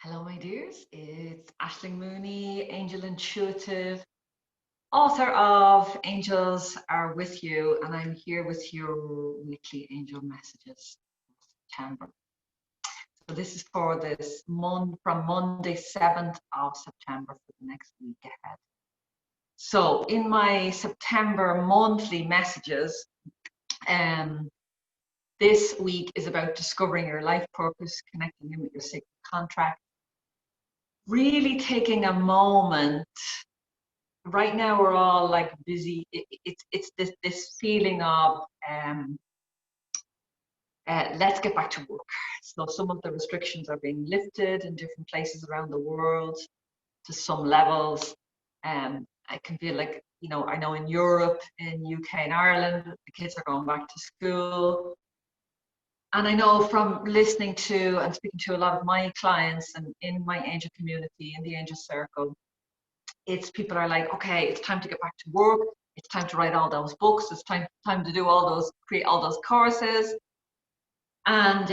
Hello, my dears. It's Aisling Mooney, Angel Intuitive, author of Angels Are With You, and I'm here with your weekly angel messages for September. So this is for this month from Monday, 7th of September for the next week ahead. So in my September monthly messages, um, this week is about discovering your life purpose, connecting in with your sacred contract, really taking a moment. Right now we're all like busy. It's this feeling of let's get back to work. So some of the restrictions are being lifted in different places around the world to some levels. I can feel like, I know in Europe, in UK and Ireland, the kids are going back to school. And I know from listening to and speaking to a lot of my clients and in my angel community, in the angel circle, it's people are like, okay, it's time to get back to work. It's time to write all those books. It's time to do create all those courses, and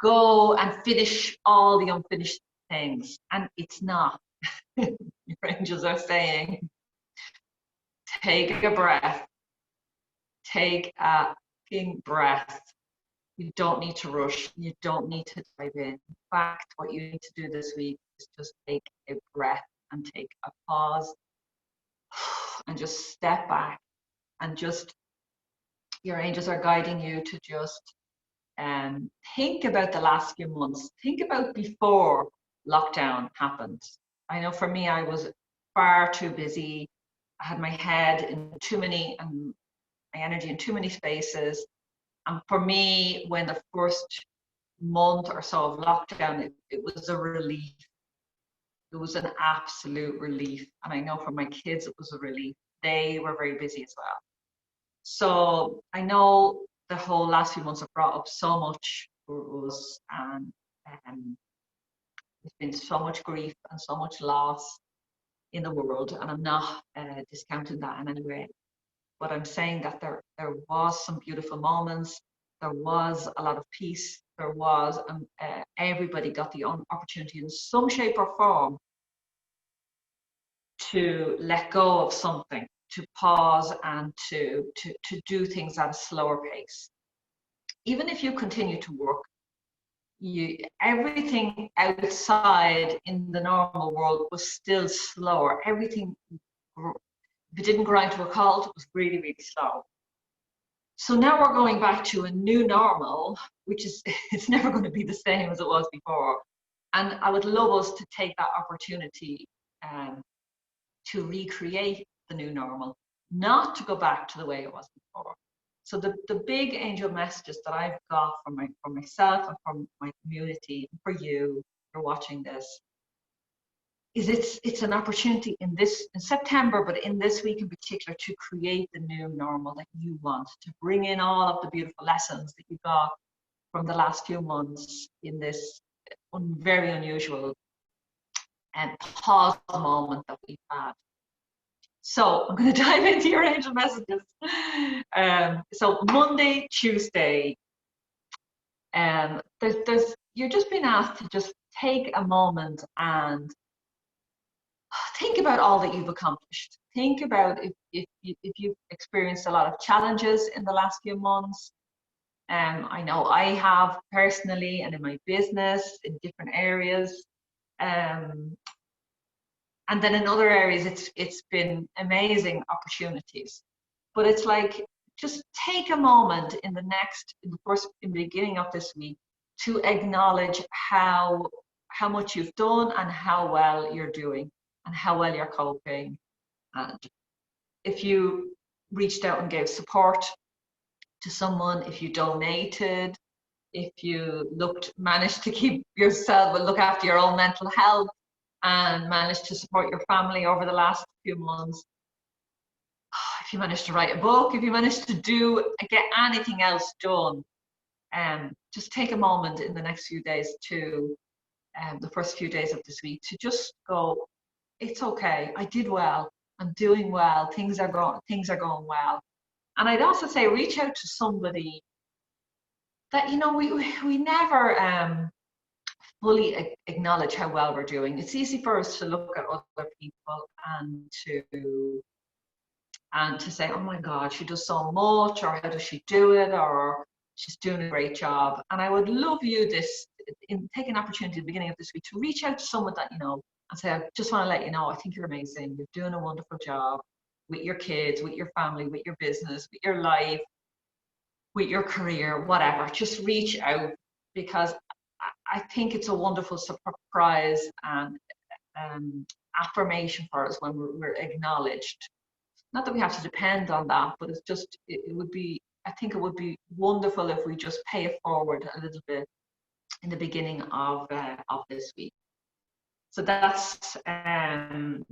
go and finish all the unfinished things. And it's not. Your angels are saying, take a breath. Take a fucking breath. You don't need to rush. You don't need to dive in. In fact, what you need to do this week is just take a breath and take a pause and just step back and just, your angels are guiding you to just think about the last few months. Think about before lockdown happened. I know for me, I was far too busy. I had my head in too many and my energy in too many spaces. And for me, when the first month or so of lockdown, it was a relief. It was an absolute relief. And I know for my kids, it was a relief. They were very busy as well. So I know the whole last few months have brought up so much for us, and there's been so much grief and so much loss in the world, and I'm not discounting that in any way. But I'm saying that there was some beautiful moments. There was a lot of peace. There was, everybody got the opportunity in some shape or form to let go of something, to pause, and to do things at a slower pace. Even if you continue to work, everything outside in the normal world was still slower. Everything, if it didn't grind to a halt, it was really, really slow. So now we're going back to a new normal, which is, it's never going to be the same as it was before. And I would love us to take that opportunity to recreate the new normal, not to go back to the way it was before. So the big angel messages that I've got for myself and from my community, and for you, for watching this, is it's an opportunity in September, but in this week in particular, to create the new normal that you want, to bring in all of the beautiful lessons that you got from the last few months in this very unusual and pause moment that we've had. So I'm going to dive into your angel messages. So Monday, Tuesday, you're just being asked to just take a moment and think about all that you've accomplished. Think about if you've experienced a lot of challenges in the last few months. I know I have personally, and in my business in different areas. And then in other areas, it's been amazing opportunities. But it's like, just take a moment in the beginning of this week to acknowledge how much you've done and how well you're doing and how well you're coping. And if you reached out and gave support to someone, if you donated, if you managed to look after your own mental health, and managed to support your family over the last few months, if you managed to write a book, if you managed to get anything else done, just take a moment in the next few days the first few days of this week, to just go, it's okay, I did well, I'm doing well, things are going well. And I'd also say, reach out to somebody that, we never acknowledge how well we're doing. It's easy for us to look at other people and to say, oh my God, she does so much, or how does she do it, or she's doing a great job. And I would love you take an opportunity at the beginning of this week to reach out to someone that you know and say, I just want to let you know, I think you're amazing. You're doing a wonderful job with your kids, with your family, with your business, with your life, with your career, whatever. Just reach out, because I think it's a wonderful surprise and affirmation for us when we're acknowledged. Not that we have to depend on that, but it's just, it would be, I think it would be wonderful if we just pay it forward a little bit in the beginning of this week. So that's and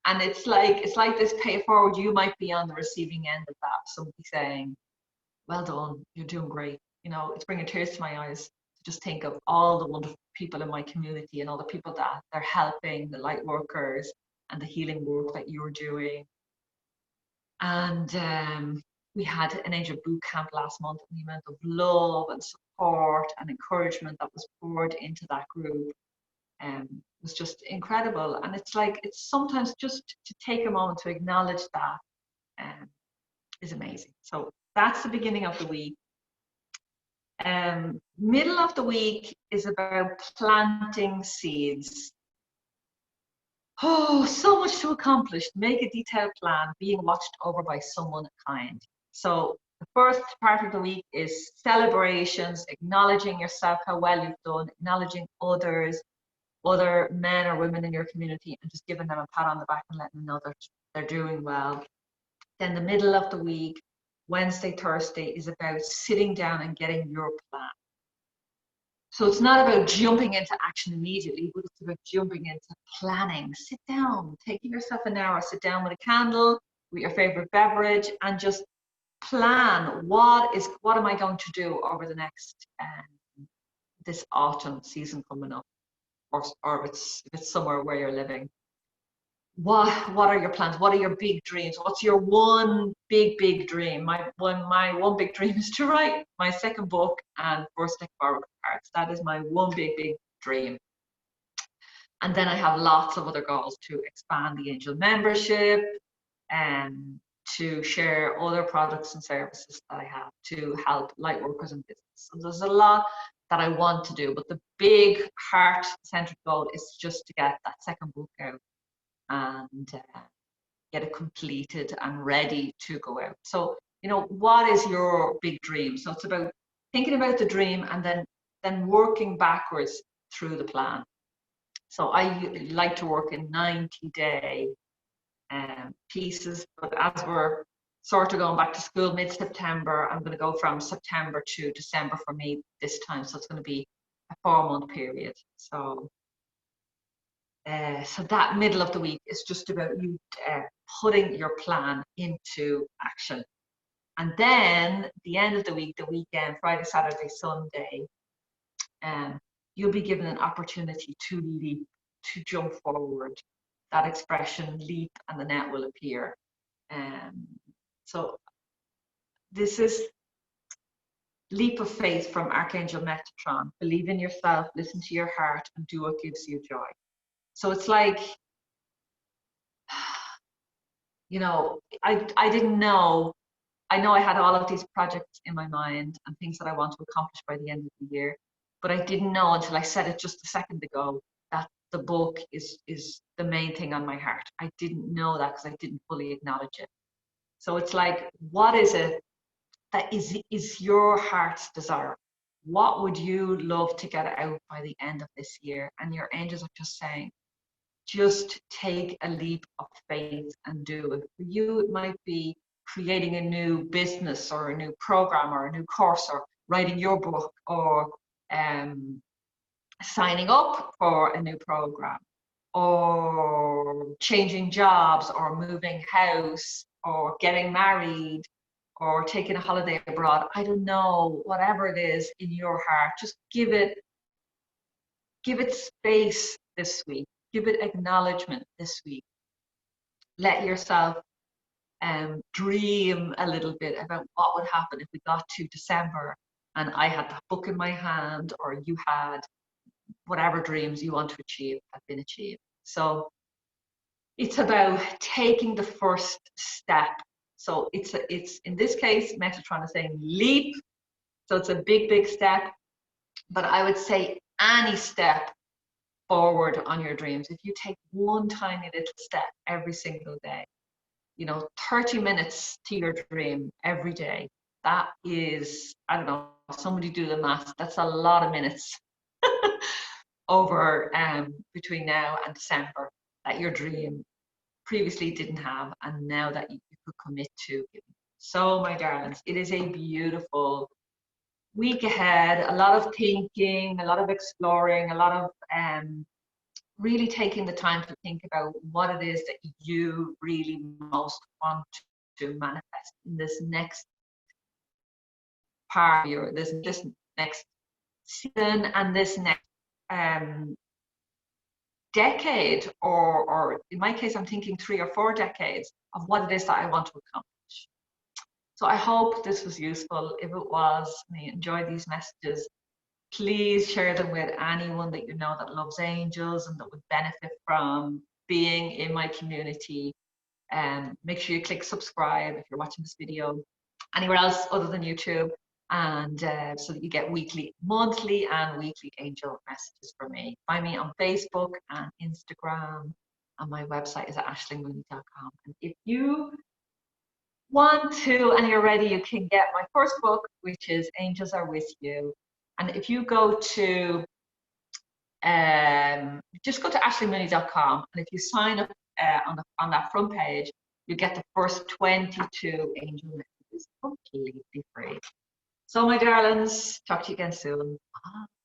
it's like this pay it forward. You might be on the receiving end of that. Somebody saying, "Well done, you're doing great." You know, it's bringing tears to my eyes to just think of all the wonderful people in my community and all the people that they're helping, the light workers and the healing work that you're doing. And we had an angel boot camp last month, and the amount of love and support and encouragement that was poured into that group was just incredible. And it's like, it's sometimes just to take a moment to acknowledge that is amazing. So that's the beginning of the week. Middle of the week is about planting seeds. Oh, so much to accomplish. Make a detailed plan, being watched over by someone kind. So the first part of the week is celebrations, acknowledging yourself, how well you've done, acknowledging others, other men or women in your community, and just giving them a pat on the back and letting them know that they're doing well. Then the middle of the week, Wednesday, Thursday, is about sitting down and getting your plan. So it's not about jumping into action immediately, but it's about jumping into planning. Sit down, taking yourself an hour, sit down with a candle, with your favorite beverage, and just plan what am I going to do over the next this autumn season coming up, or if it's somewhere where you're living. What are your plans? What are your big dreams? What's your one big dream? My one big dream is to write my second book and first deck of Oracle cards. That is my one big dream. And then I have lots of other goals to expand the angel membership and to share other products and services that I have to help light workers in business. So there's a lot that I want to do, but the big heart-centered goal is just to get that second book out and get it completed and ready to go out. So, you know, what is your big dream? So it's about thinking about the dream and then working backwards through the plan. So I like to work in 90-day pieces, but as we're sort of going back to school mid-September, I'm going to go from September to December for me this time. So it's going to be a 4-month period. So that middle of the week is just about you putting your plan into action. And then the end of the week, the weekend, Friday, Saturday, Sunday, you'll be given an opportunity to leap, to jump forward. That expression, leap and the net will appear. So this is leap of faith from Archangel Metatron. Believe in yourself, listen to your heart, and do what gives you joy. So it's like, you know, I didn't know. I know I had all of these projects in my mind and things that I want to accomplish by the end of the year, but I didn't know until I said it just a second ago that the book is the main thing on my heart. I didn't know that because I didn't fully acknowledge it. So it's like, what is it that is your heart's desire? What would you love to get out by the end of this year? And your angels are just saying, just take a leap of faith and do it. For you, it might be creating a new business or a new program or a new course or writing your book or signing up for a new program or changing jobs or moving house or getting married or taking a holiday abroad. I don't know, whatever it is in your heart, just give it space this week. Give it acknowledgement this week. Let yourself dream a little bit about what would happen if we got to December and I had the book in my hand, or you had whatever dreams you want to achieve have been achieved. So it's about taking the first step. So it's in this case, Metatron is saying leap. So it's a big step. But I would say any step forward on your dreams, if you take one tiny little step every single day, 30 minutes to your dream every day, that is, I don't know, somebody do the math, that's a lot of minutes over between now and December that your dream previously didn't have, and now that you could commit to. So my darlings, it is a beautiful week ahead, a lot of thinking, a lot of exploring, a lot of really taking the time to think about what it is that you really most want to manifest in this next part of your, this next season and this next decade, or in my case, I'm thinking 3 or 4 decades of what it is that I want to accomplish. So I hope this was useful. If it was, and you enjoy these messages, please share them with anyone that you know that loves angels and that would benefit from being in my community. Make sure you click subscribe if you're watching this video anywhere else other than YouTube, and so that you get monthly and weekly angel messages from me. Find me on Facebook and Instagram, and my website is at ashleymooney.com. And if you want to and you're ready, you can get my first book, which is Angels Are With You. And if you go to just go to ashleymooney.com, and if you sign up on that front page, you get the first 22 angel messages completely free. So my darlings, talk to you again soon. Bye.